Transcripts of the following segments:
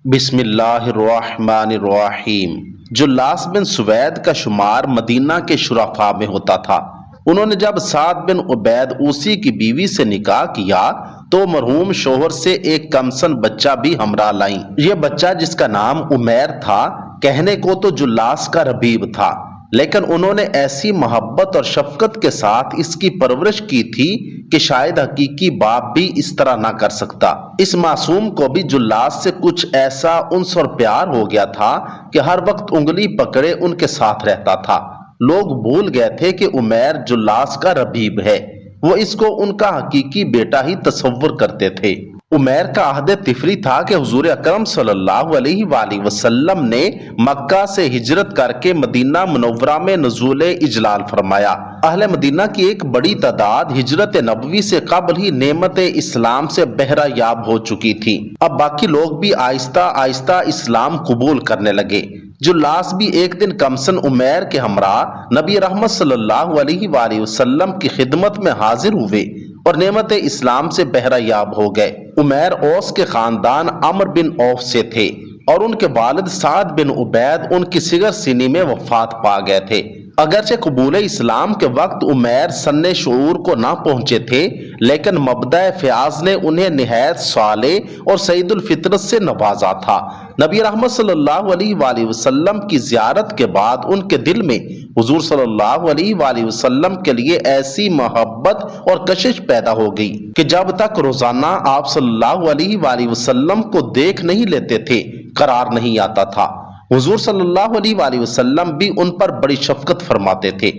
بسم اللہ الرحمن الرحیم۔ جلاس بن سوید کا شمار مدینہ کے شرفاء میں ہوتا تھا۔ انہوں نے جب سعد بن عبید اوسی کی بیوی سے نکاح کیا تو مرحوم شوہر سے ایک کمسن بچہ بھی ہمراہ لائیں۔ یہ بچہ جس کا نام عمیر تھا، کہنے کو تو جلاس کا ربیب تھا، لیکن انہوں نے ایسی محبت اور شفقت کے ساتھ اس کی پرورش کی تھی کہ شاید حقیقی باپ بھی اس طرح نہ کر سکتا۔ اس معصوم کو بھی جلاس سے کچھ ایسا انس اور پیار ہو گیا تھا کہ ہر وقت انگلی پکڑے ان کے ساتھ رہتا تھا۔ لوگ بھول گئے تھے کہ عمیر جلاس کا ربیب ہے، وہ اس کو ان کا حقیقی بیٹا ہی تصور کرتے تھے۔ عمیر کا عہد طفلی تھا کہ حضور اکرم صلی اللہ علیہ وآلہ وسلم نے مکہ سے ہجرت کر کے مدینہ منورہ میں نزول اجلال فرمایا۔ اہل مدینہ کی ایک بڑی تعداد ہجرت نبوی سے قبل ہی نعمت اسلام سے بہرہ یاب ہو چکی تھی۔ اب باقی لوگ بھی آہستہ آہستہ اسلام قبول کرنے لگے۔ جلاس بھی ایک دن کمسن عمیر کے ہمراہ نبی رحمت صلی اللہ علیہ وآلہ وسلم کی خدمت میں حاضر ہوئے اور نعمت اسلام سے بہرہ یاب ہو گئے۔ عمیر اوس کے خاندان عمر بن عوف سے تھے اور ان کے والد سعد بن عبید ان کی صغر سنی میں وفات پا گئے تھے۔ اگرچہ قبول اسلام کے وقت عمیر سن شعور کو نہ پہنچے تھے، لیکن مبدأ فیاض نے انہیں نہایت صالح اور سعید الفطرت سے نوازا تھا۔ نبی رحمت صلی اللہ علیہ وآلہ وسلم کی زیارت کے بعد ان کے دل میں حضور صلی اللہ علیہ وآلہ وسلم کے لیے ایسی محبت اور کشش پیدا ہو گئی کہ جب تک روزانہ آپ صلی اللہ علیہ وآلہ وسلم کو دیکھ نہیں لیتے تھے قرار نہیں آتا تھا۔ حضور صلی اللہ علیہ وآلہ وسلم بھی ان پر بڑی شفقت فرماتے تھے۔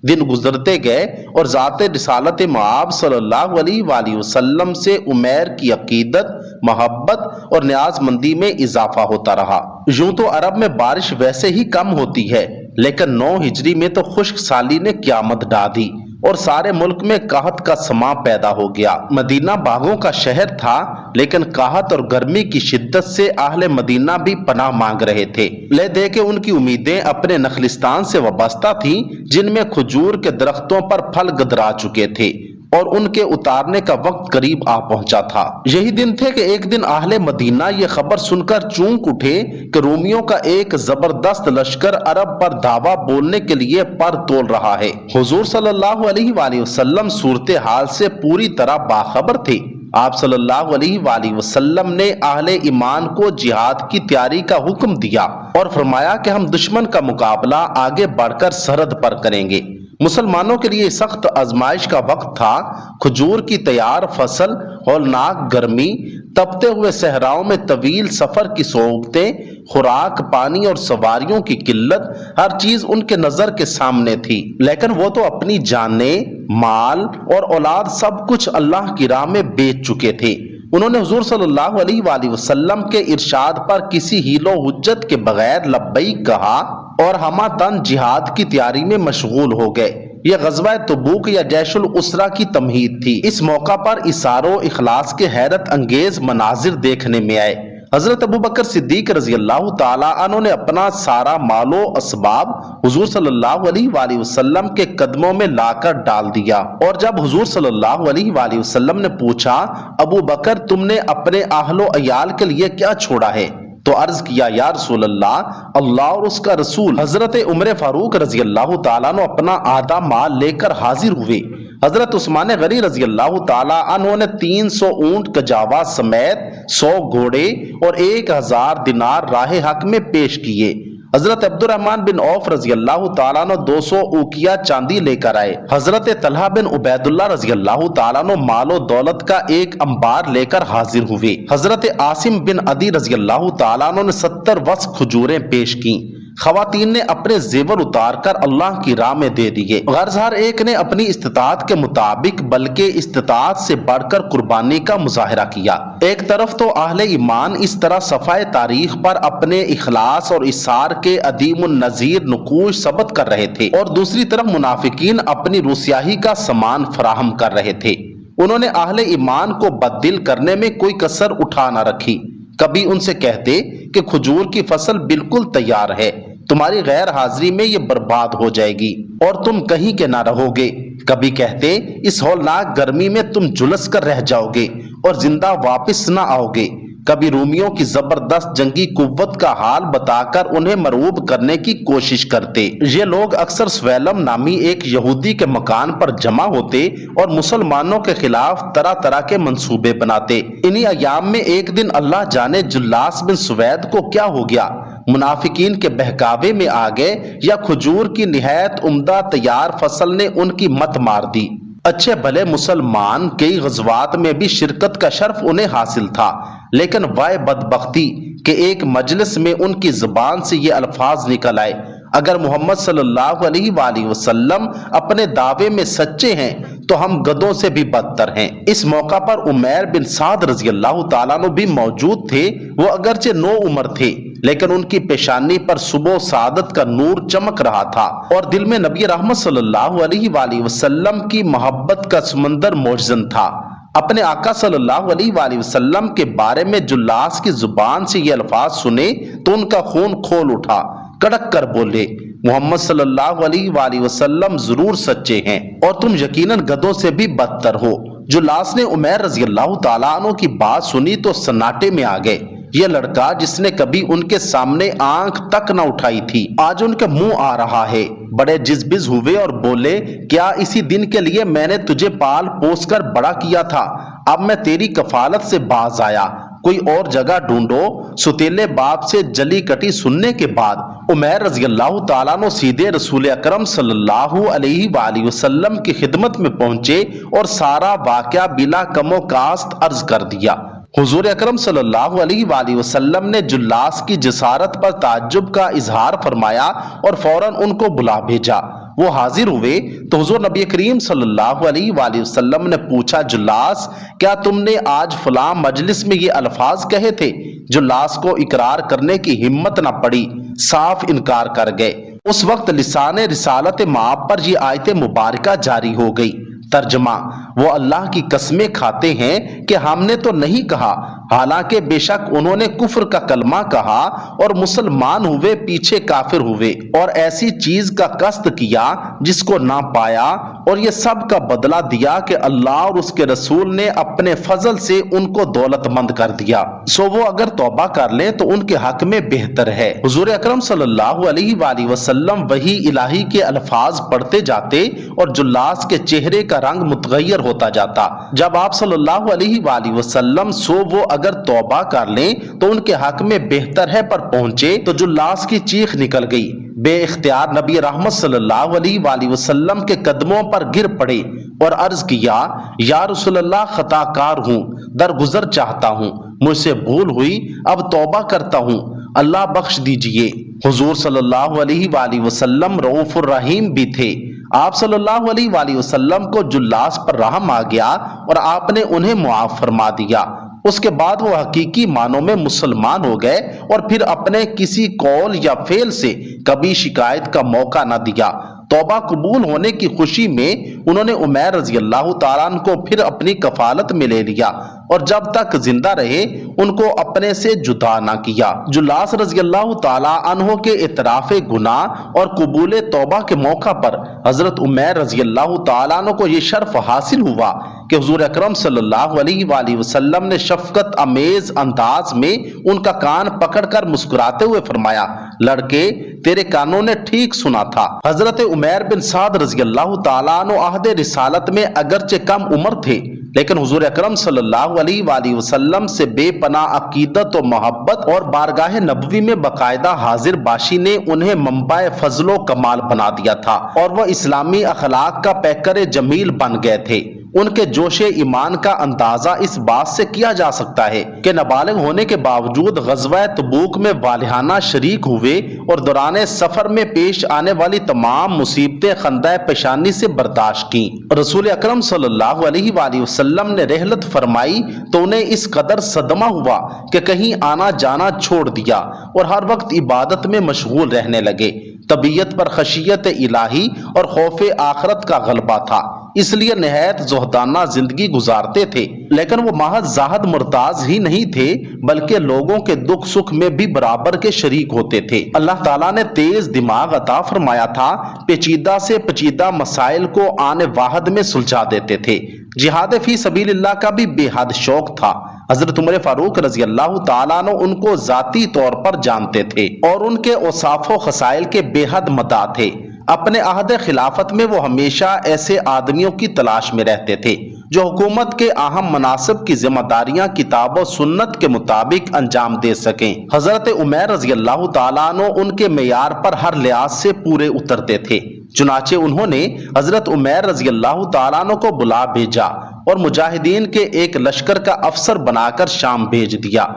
دن گزرتے گئے اور ذات رسالت مآب صلی اللہ علیہ وآلہ وسلم سے عمیر کی عقیدت، محبت اور نیاز مندی میں اضافہ ہوتا رہا۔ یوں تو عرب میں بارش ویسے ہی کم ہوتی ہے، لیکن 9 ہجری میں تو خشک سالی نے قیامت ڈھا دی اور سارے ملک میں قحط کا سماں پیدا ہو گیا۔ مدینہ باغوں کا شہر تھا، لیکن قحط اور گرمی کی شدت سے اہل مدینہ بھی پناہ مانگ رہے تھے۔ لے دے کے ان کی امیدیں اپنے نخلستان سے وابستہ تھیں، جن میں کھجور کے درختوں پر پھل گدرا چکے تھے اور ان کے اتارنے کا وقت قریب آ پہنچا تھا۔ یہی دن تھے کہ ایک دن اہل مدینہ یہ خبر سن کر چونک اٹھے کہ رومیوں کا ایک زبردست لشکر عرب پر دعویٰ بولنے کے لیے پر تول رہا ہے۔ حضور صلی اللہ علیہ وآلہ وسلم صورتحال سے پوری طرح باخبر تھے۔ آپ صلی اللہ علیہ وآلہ وسلم نے اہل ایمان کو جہاد کی تیاری کا حکم دیا اور فرمایا کہ ہم دشمن کا مقابلہ آگے بڑھ کر سرحد پر کریں گے۔ مسلمانوں کے لیے سخت آزمائش کا وقت تھا۔ کھجور کی تیار فصل، ہولناک گرمی، تپتے ہوئے صحراؤں میں طویل سفر کی صعوبتیں، خوراک، پانی اور سواریوں کی قلت، ہر چیز ان کے نظر کے سامنے تھی، لیکن وہ تو اپنی جانیں، مال اور اولاد سب کچھ اللہ کی راہ میں بیچ چکے تھے۔ انہوں نے حضور صلی اللہ علیہ وآلہ وسلم کے ارشاد پر کسی حیل و حجت کے بغیر لبیک کہا اور ہمہ تن جہاد کی تیاری میں مشغول ہو گئے۔ یہ غزوہ تبوک یا جیش العسرہ کی تمہید تھی۔ اس موقع پر اصرار و اخلاص کے حیرت انگیز مناظر دیکھنے میں آئے۔ حضرت ابوبکر صدیق رضی اللہ تعالیٰ عنہ نے اپنا سارا مال و اسباب حضور صلی اللہ علیہ وآلہ وسلم کے قدموں میں لا کر ڈال دیا، اور جب حضور صلی اللہ علیہ وآلہ وسلم نے پوچھا، ابو بکر تم نے اپنے اہل و عیال کے لیے کیا چھوڑا ہے؟ تو عرض کیا، یا رسول اللہ اور اس کا رسول۔ حضرت عمر فاروق رضی اللہ تعالیٰ عنہ اپنا آدھا مال لے کر حاضر ہوئے۔ حضرت عثمان غنی رضی اللہ تعالیٰ عنہ نے 300 اونٹ کجاوا سمیت 100 گھوڑے اور 1000 دینار راہ حق میں پیش کیے۔ حضرت عبد الرحمن بن عوف رضی اللہ تعالیٰ عنہ 200 اوقیہ چاندی لے کر آئے۔ حضرت طلحہ بن عبید اللہ رضی اللہ تعالیٰ عنہ مال و دولت کا ایک انبار لے کر حاضر ہوئے۔ حضرت عاصم بن عدی رضی اللہ تعالیٰ عنہ نے 70 وسق کھجوریں پیش کیں۔ خواتین نے اپنے زیور اتار کر اللہ کی راہ میں دے دیے۔ غرض ہر ایک نے اپنی استطاعت کے مطابق بلکہ استطاعت سے بڑھ کر قربانی کا مظاہرہ کیا۔ ایک طرف تو اہل ایمان اس طرح صفحہ تاریخ پر اپنے اخلاص اور اصرار کے عدیم النظیر نقوش ثبت کر رہے تھے، اور دوسری طرف منافقین اپنی روسیاہی کا سامان فراہم کر رہے تھے۔ انہوں نے اہل ایمان کو بددل کرنے میں کوئی کسر اٹھا نہ رکھی۔ کبھی ان سے کہتے کہ کھجور کی فصل بالکل تیار ہے، تمہاری غیر حاضری میں یہ برباد ہو جائے گی اور تم کہیں کے نہ رہو گے۔ کبھی کہتے اس ہولناک گرمی میں تم جھلس کر رہ جاؤ گے اور زندہ واپس نہ آؤ گے۔ کبھی رومیوں کی زبردست جنگی قوت کا حال بتا کر انہیں مرعوب کرنے کی کوشش کرتے۔ یہ لوگ اکثر سویلم نامی ایک یہودی کے مکان پر جمع ہوتے اور مسلمانوں کے خلاف طرح طرح کے منصوبے بناتے۔ انہی ایام میں ایک دن اللہ جانے جلاس بن سوید کو کیا ہو گیا، منافقین کے بہکاوے میں آ گئے یا کھجور کی نہایت عمدہ تیار فصل نے ان کی مت مار دی۔ اچھے بھلے مسلمان کئی غزوات میں بھی شرکت کا شرف انہیں حاصل تھا، لیکن وائے بدبختی کہ ایک مجلس میں ان کی زبان سے یہ الفاظ نکل آئے، اگر محمد صلی اللہ علیہ وآلہ وسلم اپنے دعوے میں سچے ہیں تو ہم گدوں سے بھی بدتر ہیں۔ اس موقع پر عمیر بن سعد رضی اللہ تعالیٰ عنہ بھی موجود تھے۔ وہ اگرچہ نو عمر تھے لیکن ان کی پیشانی پر صبح سعادت کا نور چمک رہا تھا اور دل میں نبی رحمت صلی اللہ علیہ وآلہ وسلم کی محبت کا سمندر موجزن تھا۔ اپنے آقا صلی اللہ علیہ وآلہ وسلم کے بارے میں جلاس کی زبان سے یہ الفاظ سنے تو ان کا خون کھول اٹھا، کڑک کر بولے، محمد صلی اللہ علیہ وآلہ وسلم ضرور سچے ہیں اور تم یقیناً گدوں سے بھی بدتر ہو۔ جلاس نے عمیر رضی اللہ تعالیٰ عنہ کی بات سنی تو سناٹے میں آ گئے۔ یہ لڑکا جس نے کبھی ان کے سامنے آنکھ تک نہ اٹھائی تھی، آج ان کے منہ آ رہا ہے۔ بڑے جذبز ہوئے اور بولے، کیا اسی دن کے لیے میں نے تجھے پال پوس کر بڑا کیا تھا؟ اب میں تیری کفالت سے باز آیا، کوئی اور جگہ ڈھونڈو۔ ستیلے باپ سے جلی کٹی سننے کے بعد عمیر رضی اللہ تعالیٰ عنہ سیدھے رسول اکرم صلی اللہ علیہ وآلہ وسلم کی خدمت میں پہنچے اور سارا واقعہ بلا کم و کاست عرض کر دیا۔ حضور اکرم صلی اللہ علیہ وآلہ وسلم نے جلاس کی جسارت پر تعجب کا اظہار فرمایا اور فوراً ان کو بلا بھیجا۔ وہ حاضر ہوئے تو حضور نبی کریم صلی اللہ علیہ وآلہ وسلم نے پوچھا، جلاس کیا تم نے آج فلاں مجلس میں یہ الفاظ کہے تھے؟ جلاس کو اقرار کرنے کی ہمت نہ پڑی، صاف انکار کر گئے۔ اس وقت لسان رسالت مآب پر یہ آیت مبارکہ جاری ہو گئی۔ ترجمہ: وہ اللہ کی قسمیں کھاتے ہیں کہ ہم نے تو نہیں کہا، حالانکہ بے شک انہوں نے کفر کا کلمہ کہا اور مسلمان ہوئے پیچھے کافر ہوئے اور ایسی چیز کا قصد کیا جس کو نہ پایا، اور یہ سب کا بدلہ دیا کہ اللہ اور اس کے رسول نے اپنے فضل سے ان کو دولت مند کر دیا، سو وہ اگر توبہ کر لیں تو ان کے حق میں بہتر ہے۔ حضور اکرم صلی اللہ علیہ وآلہ وسلم وحی الہی کے الفاظ پڑھتے جاتے اور جلاس کے چہرے کا رنگ متغیر ہوتا جاتا۔ جب آپ صلی اللہ علیہ وآلہ وسلم سو وہ اگر توبہ کر لیں تو ان کے حق میں بہتر ہے پر پہنچے تو جلاس کی چیخ نکل گئی۔ بے اختیار نبی رحمت صلی اللہ علیہ وآلہ وسلم کے قدموں پر گر پڑے اور عرض کیا، یا رسول اللہ خطا کار ہوں، درگزر چاہتا ہوں، مجھ سے بھول ہوئی، اب توبہ کرتا ہوں، اللہ بخش دیجئے۔ حضور صلی اللہ علیہ وآلہ وسلم رؤوف الرحیم بھی تھے۔ آپ صلی اللہ علیہ وآلہ وسلم کو جلاس پر رحم آ گیا اور آپ نے انہیں معاف فرما دیا۔ اس کے بعد وہ حقیقی معنوں میں مسلمان ہو گئے اور پھر اپنے کسی قول یا فعل سے کبھی شکایت کا موقع نہ دیا۔ توبہ قبول ہونے کی خوشی میں انہوں نے عمیر رضی اللہ تعالیٰ عنہ کو پھر اپنی کفالت میں لے لیا اور جب تک زندہ رہے ان کو اپنے سے جدا نہ کیا۔ جلاس رضی اللہ تعالیٰ عنہ کے اعتراف گناہ اور قبول توبہ کے موقع پر حضرت عمیر رضی اللہ تعالیٰ عنہ کو یہ شرف حاصل ہوا کہ حضور اکرم صلی اللہ علیہ وآلہ وسلم نے شفقت امیز انداز میں ان کا کان پکڑ کر مسکراتے ہوئے فرمایا، لڑکے تیرے کانوں نے ٹھیک سنا تھا۔ حضرت عمیر بن سعد رضی اللہ تعالیٰ عنہ عہد رسالت میں اگرچہ کم عمر تھے لیکن حضور اکرم صلی اللہ علیہ وآلہ وسلم سے بے پناہ عقیدت و محبت اور بارگاہ نبوی میں باقاعدہ حاضر باشی نے انہیں منبع فضل و کمال بنا دیا تھا اور وہ اسلامی اخلاق کا پیکر جمیل بن گئے تھے۔ ان کے جوش ایمان کا اندازہ اس بات سے کیا جا سکتا ہے کہ نابالغ ہونے کے باوجود غزوہ تبوک میں والہانہ شریک ہوئے اور دوران سفر میں پیش آنے والی تمام مصیبتیں خندہ پیشانی سے برداشت کی۔ رسول اکرم صلی اللہ علیہ وآلہ وسلم نے رحلت فرمائی تو انہیں اس قدر صدمہ ہوا کہ کہیں آنا جانا چھوڑ دیا اور ہر وقت عبادت میں مشغول رہنے لگے۔ طبیعت پر خشیت الہی اور خوف آخرت کا غلبہ تھا، اس لیے نہایت زہدانہ زندگی گزارتے تھے، لیکن وہ محض زاہد مرتاض ہی نہیں تھے بلکہ لوگوں کے دکھ سکھ میں بھی برابر کے شریک ہوتے تھے۔ اللہ تعالیٰ نے تیز دماغ عطا فرمایا تھا، پیچیدہ سے پیچیدہ مسائل کو آن واحد میں سلجھا دیتے تھے۔ جہاد فی سبیل اللہ کا بھی بے حد شوق تھا۔ حضرت عمر فاروق رضی اللہ تعالیٰ عنہ ان کو ذاتی طور پر جانتے تھے اور ان کے اوصاف و خصائل کے بے حد مداح تھے۔ اپنے عہد خلافت میں وہ ہمیشہ ایسے آدمیوں کی تلاش میں رہتے تھے جو حکومت کے اہم مناصب کی ذمہ داریاں کتاب و سنت کے مطابق انجام دے سکیں۔ حضرت عمر رضی اللہ تعالیٰ عنہ ان کے معیار پر ہر لحاظ سے پورے اترتے تھے، چنانچہ انہوں نے حضرت عمر رضی اللہ تعالیٰ عنہ کو بلا بھیجا اور مجاہدین کے ایک لشکر کا افسر بنا کر شام بھیج دیا۔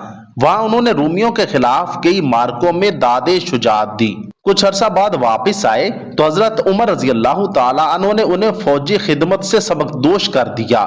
وہاں انہوں نے رومیوں کے خلاف کئی مارکوں میں داد شجاعت دی۔ کچھ عرصہ بعد واپس آئے تو حضرت عمر رضی اللہ تعالیٰ عنہ نے انہیں فوجی خدمت سے سبکدوش کر دیا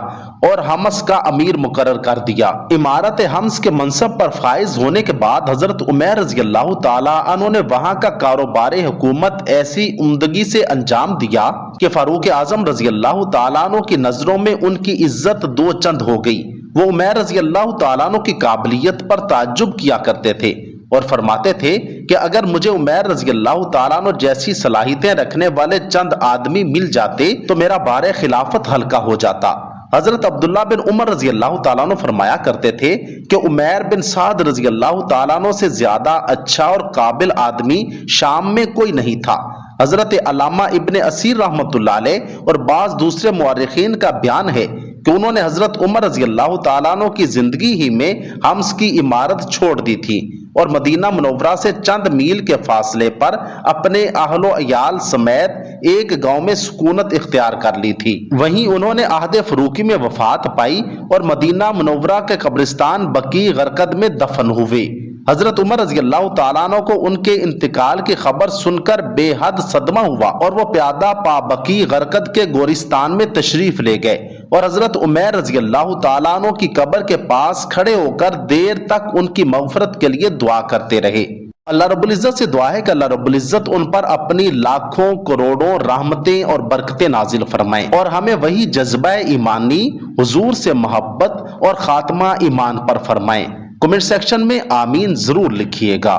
اور حمص کا امیر مقرر کر دیا۔ امارت حمص کے منصب پر فائز ہونے کے بعد حضرت عمر رضی اللہ تعالیٰ عنہ نے وہاں کا کاروبار حکومت ایسی عمدگی سے انجام دیا کہ فاروق اعظم رضی اللہ تعالیٰ عنہ کی نظروں میں ان کی عزت دو چند ہو گئی۔ وہ عمر رضی اللہ تعالیٰ عنہ کی قابلیت پر تعجب کیا کرتے تھے اور فرماتے تھے کہ اگر مجھے عمر رضی اللہ تعالیٰ عنہ جیسی صلاحیتیں رکھنے والے چند آدمی مل جاتے تو میرا بار خلافت ہلکا ہو جاتا۔ حضرت عبداللہ بن عمر رضی اللہ تعالیٰ عنہ فرمایا کرتے تھے کہ عمر بن سعد رضی اللہ تعالیٰ عنہ سے زیادہ اچھا اور قابل آدمی شام میں کوئی نہیں تھا۔ حضرت علامہ ابن اسیر رحمۃ اللہ علیہ اور بعض دوسرے مورخین کا بیان ہے کہ انہوں نے حضرت عمر رضی اللہ تعالیٰ عنہ کی زندگی ہی میں حمص کی عمارت چھوڑ دی تھی اور مدینہ منورہ سے چند میل کے فاصلے پر اپنے اہل و عیال سمیت ایک گاؤں میں سکونت اختیار کر لی تھی۔ وہیں انہوں نے عہد فروخی میں وفات پائی اور مدینہ منورہ کے قبرستان بقیع غرقد میں دفن ہوئے۔ حضرت عمر رضی اللہ تعالیٰ عنہ کو ان کے انتقال کی خبر سن کر بے حد صدمہ ہوا اور وہ پیادہ پا بقیع غرقد کے گورستان میں تشریف لے گئے اور حضرت عمر رضی اللہ تعالیٰ عنہ کی قبر کے پاس کھڑے ہو کر دیر تک ان کی مغفرت کے لیے دعا کرتے رہے۔ اللہ رب العزت سے دعا ہے کہ اللہ رب العزت ان پر اپنی لاکھوں کروڑوں رحمتیں اور برکتیں نازل فرمائیں اور ہمیں وہی جذبہ ایمانی، حضور سے محبت اور خاتمہ ایمان پر فرمائیں۔ کمنٹ سیکشن میں آمین ضرور لکھیے گا۔